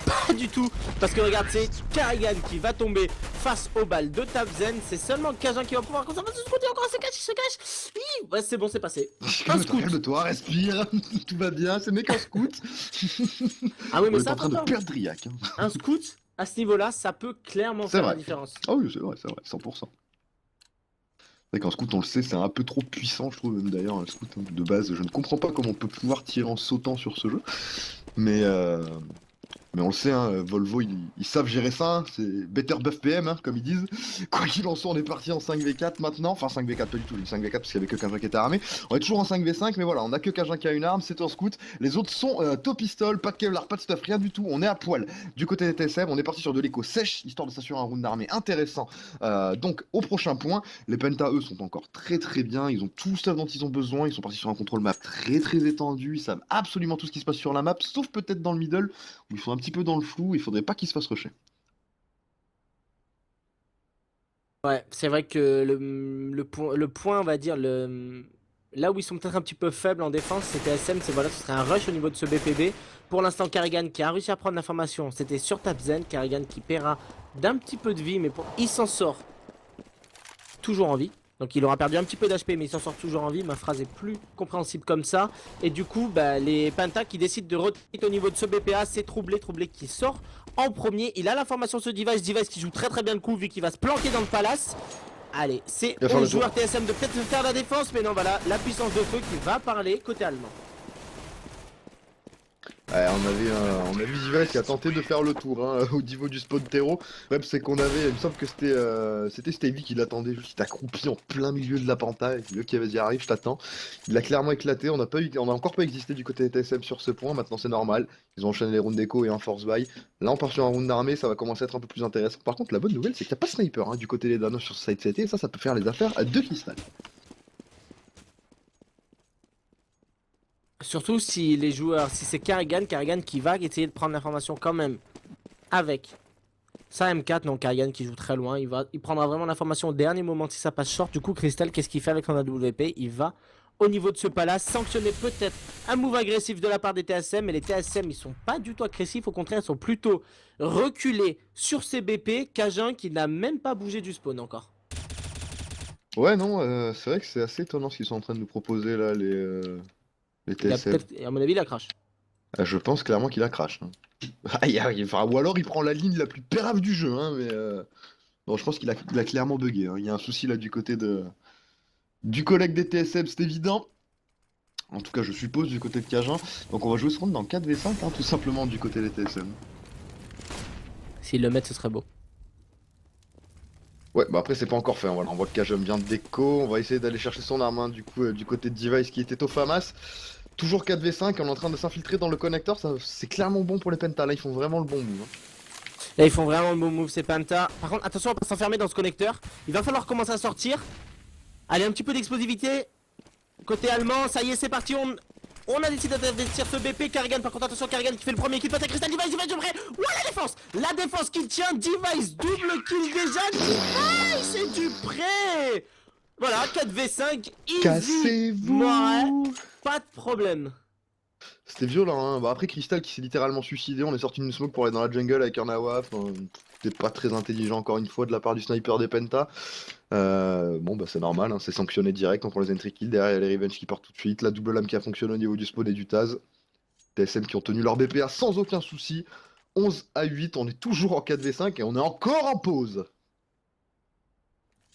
Pas du tout, parce que regarde, c'est Carrigan qui va tomber face aux balles de Tabzen. C'est seulement Cajun qui va pouvoir conserver ce scout et encore il se cache. Ouais, c'est bon, c'est passé. Calme-toi, respire, tout va bien, c'est n'est qu'un scout. Ah oui, mais on c'est est en train de important. perdre Driac. Hein. Un scout, à ce niveau-là, ça peut clairement faire la différence. Ah oui, c'est vrai, 100%. C'est vrai qu'un scout, on le sait, c'est un peu trop puissant, je trouve, même d'ailleurs, un scout hein, de base. Je ne comprends pas comment on peut pouvoir tirer en sautant sur ce jeu. Mais on le sait, hein, Volvo, ils savent gérer ça, hein, c'est better buff PM, hein, comme ils disent. Quoi qu'il en soit, on est parti en 5v4 maintenant. Enfin, 5v4, pas du tout, 5v4 parce qu'il y avait que Cajun qui était armé. On est toujours en 5v5, mais voilà, on a que Cajun qui a une arme, c'est un scout. Les autres sont top pistol, pas de Kevlar, pas de stuff, rien du tout. On est à poil du côté des TSM, on est parti sur de l'écho sèche, histoire de s'assurer un round d'armée intéressant. Donc, au prochain point, les Penta, eux, sont encore très très bien. Ils ont tout le stuff dont ils ont besoin. Ils sont partis sur un contrôle map très très étendu. Ils savent absolument tout ce qui se passe sur la map, sauf peut-être dans le middle, où ils sont un petit peu dans le flou, il faudrait pas qu'ils se fassent rusher. Ouais, c'est vrai que le point, on va dire, là où ils sont peut-être un petit peu faibles en défense, c'était SM, c'est voilà, ce serait un rush au niveau de ce BPB. Pour l'instant, Carrigan qui a réussi à prendre l'information, c'était sur Tabzen, Carrigan qui paiera d'un petit peu de vie, mais il s'en sort toujours en vie. Donc il aura perdu un petit peu d'HP, mais il s'en sort toujours en vie. Ma phrase est plus compréhensible comme ça. Et du coup, bah, les Penta qui décident de rotate au niveau de ce BPA, c'est Troublé qui sort en premier. Il a l'information sur Device qui joue très très bien le coup vu qu'il va se planquer dans le palace. Allez, c'est au joueur TSM de peut-être faire la défense, mais non, voilà, la puissance de feu qui va parler côté allemand. Ouais, on a vu Device qui a tenté de faire le tour hein, au niveau du spot terreau. Ouais, c'est qu'on avait, il me semble que c'était Stevie qui l'attendait, juste il accroupi en plein milieu de la penta. Et le qui avait dit arrive, je t'attends. Il a clairement éclaté, on a encore pas existé du côté des TSM sur ce point, maintenant c'est normal. Ils ont enchaîné les rounds d'écho et un force buy. Là on part sur un round d'armée, ça va commencer à être un peu plus intéressant. Par contre la bonne nouvelle c'est qu'il n'y a pas de sniper hein, du côté des Danos sur ce side CT et ça peut faire les affaires à 2 Crystal. Surtout si les joueurs, si c'est Carrigan qui va essayer de prendre l'information quand même avec sa M4, non Carrigan qui joue très loin, il prendra vraiment l'information au dernier moment si ça passe short. Du coup Crystal, qu'est-ce qu'il fait avec son AWP? Il va au niveau de ce palace sanctionner peut-être un move agressif de la part des TSM, mais les TSM ils sont pas du tout agressifs, au contraire ils sont plutôt reculés sur ces BP. Cajun qui n'a même pas bougé du spawn encore. Ouais non, c'est vrai que c'est assez étonnant ce qu'ils sont en train de nous proposer là les TSM. À mon avis il a crash. Je pense clairement qu'il a crash. Hein. Ou alors il prend la ligne la plus pérave du jeu, hein, mais Non, je pense qu'il a clairement bugué, hein. Il y a un souci là du collègue des TSM, c'est évident. En tout cas, je suppose du côté de Cajun. Donc on va jouer ce round dans 4v5, hein, tout simplement du côté des TSM. S'ils le mettent, ce serait beau. Ouais, bah après c'est pas encore fait, hein. Voilà, on voit que Cajun bien de déco. On va essayer d'aller chercher son arme, hein, du coup, du côté de Device qui était au FAMAS. Toujours 4v5, on est en train de s'infiltrer dans le connecteur, c'est clairement bon pour les Pentas, là ils font vraiment le bon move, hein. Là, ils font vraiment le bon move, ces Penta. Par contre, attention, on va pas s'enfermer dans ce connecteur. Il va falloir commencer à sortir. Allez, un petit peu d'explosivité. Côté allemand, ça y est, c'est parti. On a décidé d'investir ce BP. Karrigan, par contre, attention, Karrigan qui fait le premier kill. Passe à Crystal, Device de près. Ouais, la défense! La défense qui tient. Device, double kill déjà. Device est du près. Voilà, 4v5. Easy. Cassez-vous! Ouais, pas de problème. C'était violent, hein. Bah après Crystal qui s'est littéralement suicidé, on est sorti d'une smoke pour aller dans la jungle avec un AWA. Enfin, c'était pas très intelligent encore une fois de la part du sniper des Penta. Bon bah c'est normal, hein, c'est sanctionné direct, on prend les entry kills, derrière il y a les revenge qui partent tout de suite, la double lame qui a fonctionné au niveau du spawn et du Taz. TSM qui ont tenu leur BPA sans aucun souci. 11-8, on est toujours en 4v5 et on est encore en pause.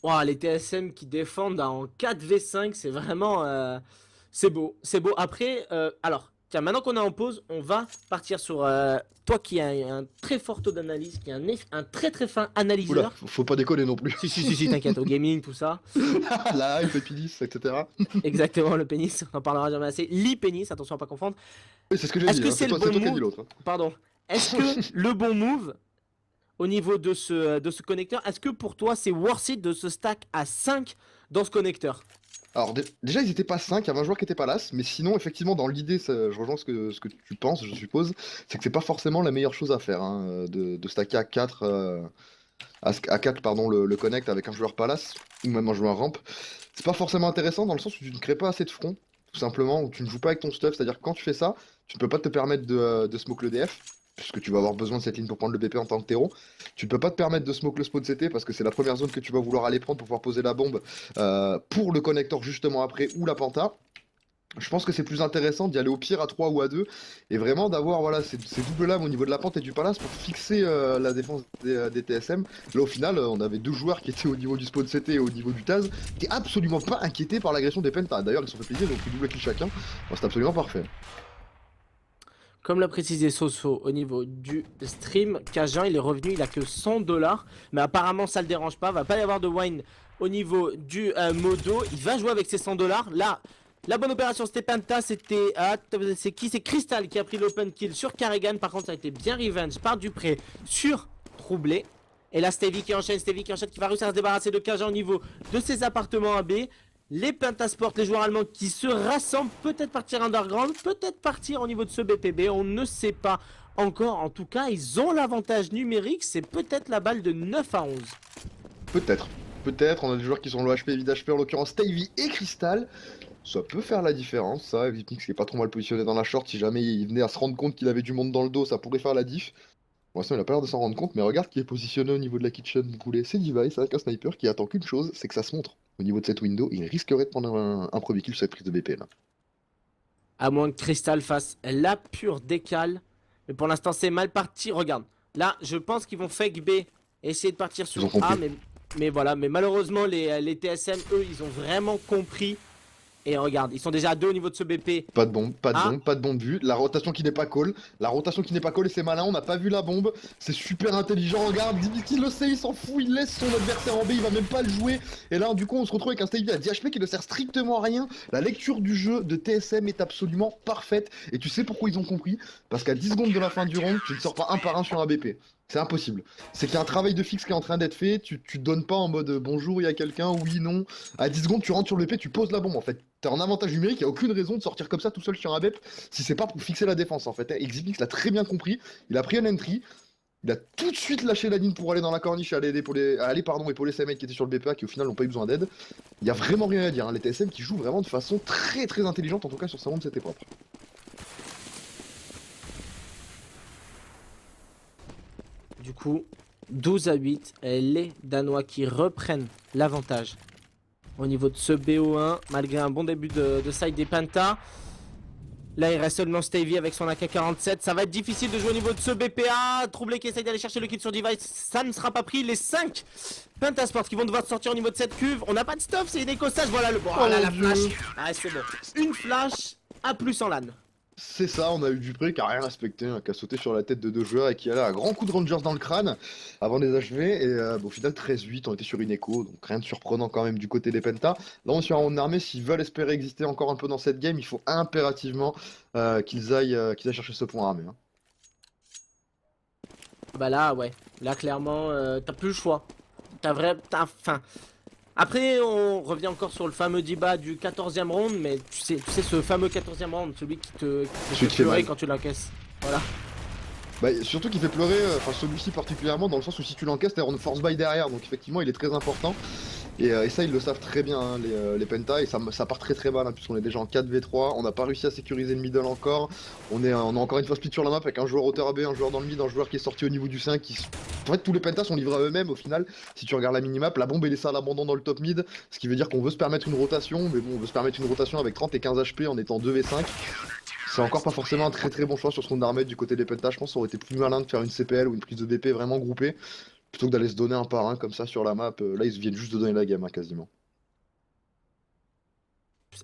Wow, les TSM qui défendent en 4v5, c'est vraiment... c'est beau, c'est beau. Après, alors, tiens, maintenant qu'on est en pause, on va partir sur toi qui as un très fort taux d'analyse, qui est un très très fin Oula, analyseur. faut pas déconner non plus. Si, t'inquiète, au gaming, tout ça. La hype, pénis, etc. Exactement, le pénis, on en parlera jamais assez. L'e-pénis, attention à pas confondre. Oui, c'est ce que j'ai Est-ce dit, que hein, c'est le c'est toi bon qui as dit move? l'autre, hein. Pardon. Est-ce que le bon move, au niveau de ce connecteur, est-ce que pour toi c'est worth it de se stack à 5 dans ce connecteur? Alors déjà ils étaient pas 5, il y avait un joueur qui était pas las, mais sinon effectivement dans l'idée, je rejoins ce que tu penses, je suppose, c'est que c'est pas forcément la meilleure chose à faire, hein, de stacker à 4, à 4 pardon, le connect avec un joueur palace, ou même un joueur ramp. C'est pas forcément intéressant dans le sens où tu ne crées pas assez de front, tout simplement, où tu ne joues pas avec ton stuff, c'est-à-dire que quand tu fais ça, tu ne peux pas te permettre de smoke le DF, puisque tu vas avoir besoin de cette ligne pour prendre le BP en tant que terreau. Tu ne peux pas te permettre de smoke le spawn CT parce que c'est la première zone que tu vas vouloir aller prendre pour pouvoir poser la bombe pour le connecteur justement après ou la penta. Je pense que c'est plus intéressant d'y aller au pire à 3 ou à 2 et vraiment d'avoir voilà, ces doubles lames au niveau de la pente et du palace pour fixer la défense des TSM. Là au final on avait deux joueurs qui étaient au niveau du spawn CT et au niveau du Taz qui étaient absolument pas inquiétés par l'agression des Penta. D'ailleurs ils se sont fait plaisir, donc ils double kill chacun. Bon, c'est absolument parfait. Comme l'a précisé Soso au niveau du stream, Cajun il est revenu, il a que 100$, mais apparemment ça le dérange pas, va pas y avoir de wine au niveau du modo, il va jouer avec ses 100$. Là, la bonne opération c'était Penta, c'était... c'est qui? C'est Crystal qui a pris l'open kill sur Karrigan, par contre ça a été bien revenge par Dupré sur Troublé. Et là Stevie qui enchaîne, qui va réussir à se débarrasser de Cajun au niveau de ses appartements AB. Les Pentasport, les joueurs allemands qui se rassemblent, peut-être partir underground, peut-être partir au niveau de ce BPB, on ne sait pas encore. En tout cas, ils ont l'avantage numérique, c'est peut-être la balle de 9 à 11. Peut-être, on a des joueurs qui sont low HP et vide HP, en l'occurrence Stevie et Crystal. Ça peut faire la différence, ça. Vipnix qui est pas trop mal positionné dans la short, si jamais il venait à se rendre compte qu'il avait du monde dans le dos, ça pourrait faire la diff. Pour l'instant, il a pas l'air de s'en rendre compte, mais regarde qui est positionné au niveau de la kitchen boulée. C'est Device avec un sniper qui attend qu'une chose, c'est que ça se montre. Au niveau de cette window, il risquerait de prendre un premier kill sur cette prise de BP là. À moins que Crystal fasse la pure décale. Mais pour l'instant, c'est mal parti. Regarde, là, je pense qu'ils vont fake B et essayer de partir sur A. Mais voilà, mais malheureusement, les TSM, eux, ils ont vraiment compris. Et regarde, ils sont déjà à 2 au niveau de ce BP. Pas de bombe, pas de bombe vue. La rotation qui n'est pas call. Et c'est malin, on n'a pas vu la bombe. C'est super intelligent, regarde, Dimitri le sait, il s'en fout, il laisse son adversaire en B, il va même pas le jouer. Et là, du coup, on se retrouve avec un Stevie à 10 HP qui ne sert strictement à rien. La lecture du jeu de TSM est absolument parfaite. Et tu sais pourquoi ils ont compris? Parce qu'à 10 secondes de la fin du round, tu ne sors pas un par un sur un BP. C'est impossible. C'est qu'il y a un travail de fixe qui est en train d'être fait. Tu donnes pas en mode bonjour, il y a quelqu'un, oui, non. À 10 secondes, tu rentres sur le BP, tu poses la bombe en fait. T'as un avantage numérique, il n'y a aucune raison de sortir comme ça tout seul sur un BEP si c'est pas pour fixer la défense en fait. Xipnix l'a très bien compris. Il a pris un entry. Il a tout de suite lâché la ligne pour aller dans la corniche et aller épauler ses mecs qui étaient sur le BPA qui au final n'ont pas eu besoin d'aide. Il y a vraiment rien à dire. Hein. Les TSM qui jouent vraiment de façon très très intelligente, en tout cas sur sa round c'était propre. Du coup, 12 à 8, les Danois qui reprennent l'avantage . Au niveau de ce BO1, malgré un bon début de side des Penta. Là, il reste seulement Stevie avec son AK-47. Ça va être difficile de jouer au niveau de ce BPA. Troublé qui essaye d'aller chercher le kill sur Device. Ça ne sera pas pris. Les 5 Pentasport qui vont devoir sortir au niveau de cette cuve. On n'a pas de stuff, c'est une écossage. Voilà le. Voilà la flash. Ah, c'est bon. Une flash à plus en LAN. C'est ça, on a eu Dupré qui a rien respecté, hein, qui a sauté sur la tête de 2 joueurs et qui allait à grand coup de Rangers dans le crâne avant de les achever. Et au final, 13-8, on était sur une écho, donc rien de surprenant quand même du côté des Pentas. Là, on est sur un round armé, s'ils veulent espérer exister encore un peu dans cette game, il faut impérativement qu'ils aillent chercher ce point armé. Hein. Bah là, ouais. Là, clairement, t'as plus le choix. T'as faim. Après, on revient encore sur le fameux débat du 14e round, mais tu sais ce fameux 14e round, celui qui te fait pleurer quand tu l'encaisses. Voilà. Bah, surtout qu'il fait pleurer, enfin celui-ci particulièrement, dans le sens où si tu l'encaisses, t'es en force buy derrière, donc effectivement il est très important. Et ça, ils le savent très bien, hein, les Pentas, et ça part très très mal, hein, puisqu'on est déjà en 4v3, on n'a pas réussi à sécuriser le middle encore. On a encore une fois split sur la map avec un joueur hauteur AB, un joueur dans le mid, un joueur qui est sorti au niveau du 5. En fait, tous les Pentas sont livrés à eux-mêmes au final. Si tu regardes la minimap, la bombe est laissée à l'abandon dans le top mid, ce qui veut dire qu'on veut se permettre une rotation, mais bon, on veut se permettre une rotation avec 30 et 15 HP en étant 2v5. C'est encore pas forcément un très très bon choix sur ce round d'armée du côté des Pentas. Je pense que ça aurait été plus malin de faire une CPL ou une prise de DP vraiment groupée, plutôt que d'aller se donner un par un comme ça sur la map. Là, ils viennent juste de donner la game, hein, quasiment.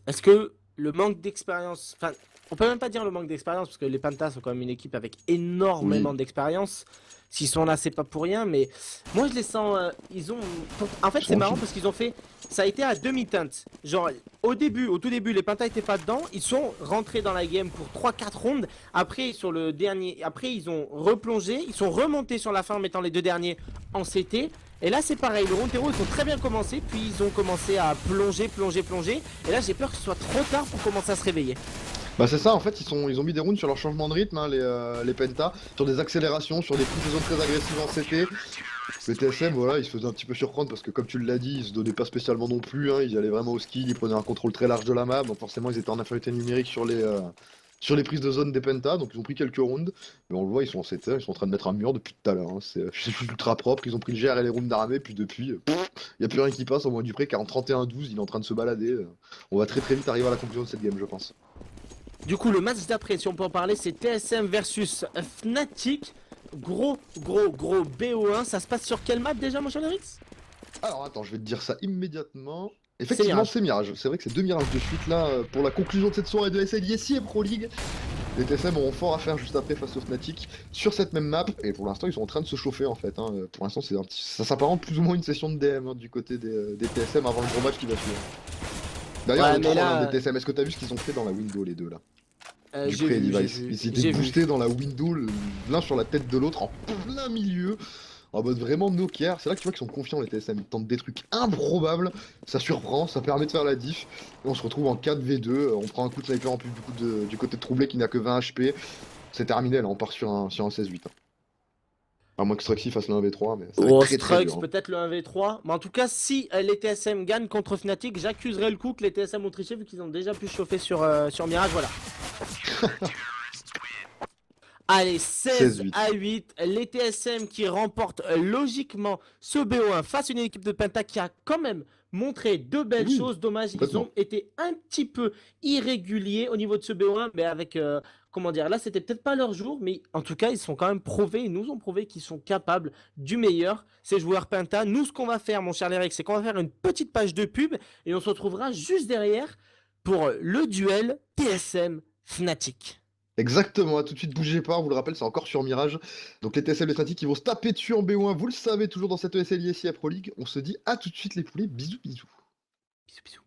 Est-ce que le manque d'expérience, enfin, on peut même pas dire le manque d'expérience parce que les Panthers sont quand même une équipe avec énormément d'expérience. S'ils sont là, c'est pas pour rien, mais moi je les sens, ils ont, en fait c'est marrant parce qu'ils ont fait, ça a été à demi-teinte. Genre au tout début, les Panthers étaient pas dedans, ils sont rentrés dans la game pour 3-4 rounds. Après sur le dernier, après ils ont replongé, ils sont remontés sur la fin en mettant les 2 derniers en CT. Et là c'est pareil, le round hero ils ont très bien commencé, puis ils ont commencé à plonger. Et là j'ai peur que ce soit trop tard pour commencer à se réveiller. Bah c'est ça, en fait ils ont mis des rounds sur leur changement de rythme, hein, les Pentas, sur des accélérations, sur des prises de zone très agressives en CT. Le TSM, voilà, ils se faisaient un petit peu surprendre parce que comme tu l'as dit, ils se donnaient pas spécialement non plus, hein, ils allaient vraiment au skill, ils prenaient un contrôle très large de la map, donc forcément ils étaient en infériorité numérique sur les prises de zone des Pentas, donc ils ont pris quelques rounds, mais on le voit, ils sont en CT, ils sont en train de mettre un mur depuis tout à l'heure, hein. C'est ultra propre, ils ont pris le GR et les rounds d'armée, puis depuis, il y a plus rien qui passe, au moins Dupré qui est en 31-12, il est en train de se balader, on va très très vite arriver à la conclusion de cette game je pense. Du coup, le match d'après, si on peut en parler, c'est TSM versus Fnatic. Gros BO1. Ça se passe sur quelle map déjà, mon cher Nerix? Alors attends, je vais te dire ça immédiatement. Effectivement, c'est Mirage. C'est vrai que c'est 2 Mirages de suite là pour la conclusion de cette soirée de SLISI et Pro League. Les TSM auront fort à faire juste après face au Fnatic sur cette même map. Et pour l'instant, ils sont en train de se chauffer en fait. Hein. Pour l'instant, ça s'apparente plus ou moins une session de DM hein, du côté des TSM avant le gros match qui va suivre. D'ailleurs, ouais, là... des TSM, est-ce que t'as vu ce qu'ils ont fait dans la window les deux là? Dupré et Device. Ils étaient boostés dans la window, l'un sur la tête de l'autre en plein milieu. En mode vraiment Nokia, c'est là que tu vois qu'ils sont confiants les TSM, ils tentent des trucs improbables, ça surprend, ça permet de faire la diff, et on se retrouve en 4v2, on prend un coup de sniper en plus du côté de Troublé qui n'a que 20 HP, c'est terminé là, on part sur un 16-8. Hein. À moins que Struxy fasse le 1v3, mais ça va être très dur, hein. Peut-être le 1v3, mais en tout cas si les TSM gagnent contre Fnatic, j'accuserai le coup que les TSM ont triché vu qu'ils ont déjà pu chauffer sur Mirage, voilà. Allez, 16-8, les TSM qui remportent logiquement ce BO1 face à une équipe de Penta qui a quand même montré de belles choses. Dommage, ils ont été un petit peu irréguliers au niveau de ce BO1, mais avec, comment dire, là c'était peut-être pas leur jour, mais en tout cas ils sont quand même prouvés, ils nous ont prouvé qu'ils sont capables du meilleur, ces joueurs Penta. Nous, ce qu'on va faire, mon cher Léric, c'est qu'on va faire une petite page de pub et on se retrouvera juste derrière pour le duel TSM Fnatic. Exactement, à tout de suite, bougez pas, on vous le rappelle, c'est encore sur Mirage. Donc les TSM et Fnatic qui vont se taper dessus en BO1, vous le savez, toujours dans cette ESLISI à Pro League. On se dit à tout de suite les poulets, bisous bisous. Bisous bisous.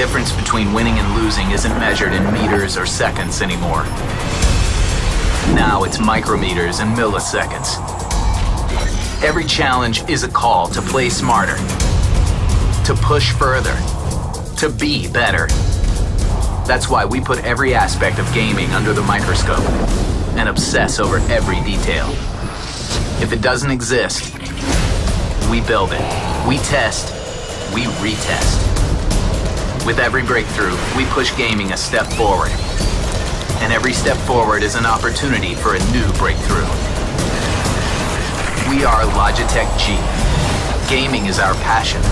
difference between winning and losing isn't measured in meters or seconds anymore. Now it's micrometers and milliseconds. Every challenge is a call to play smarter, to push further, to be better. That's why we put every aspect of gaming under the microscope and obsess over every detail. If it doesn't exist, we build it. We test, we retest. With every breakthrough, we push gaming a step forward. And every step forward is an opportunity for a new breakthrough. We are Logitech G. Gaming is our passion.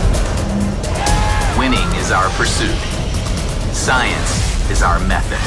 Winning is our pursuit. Science is our method.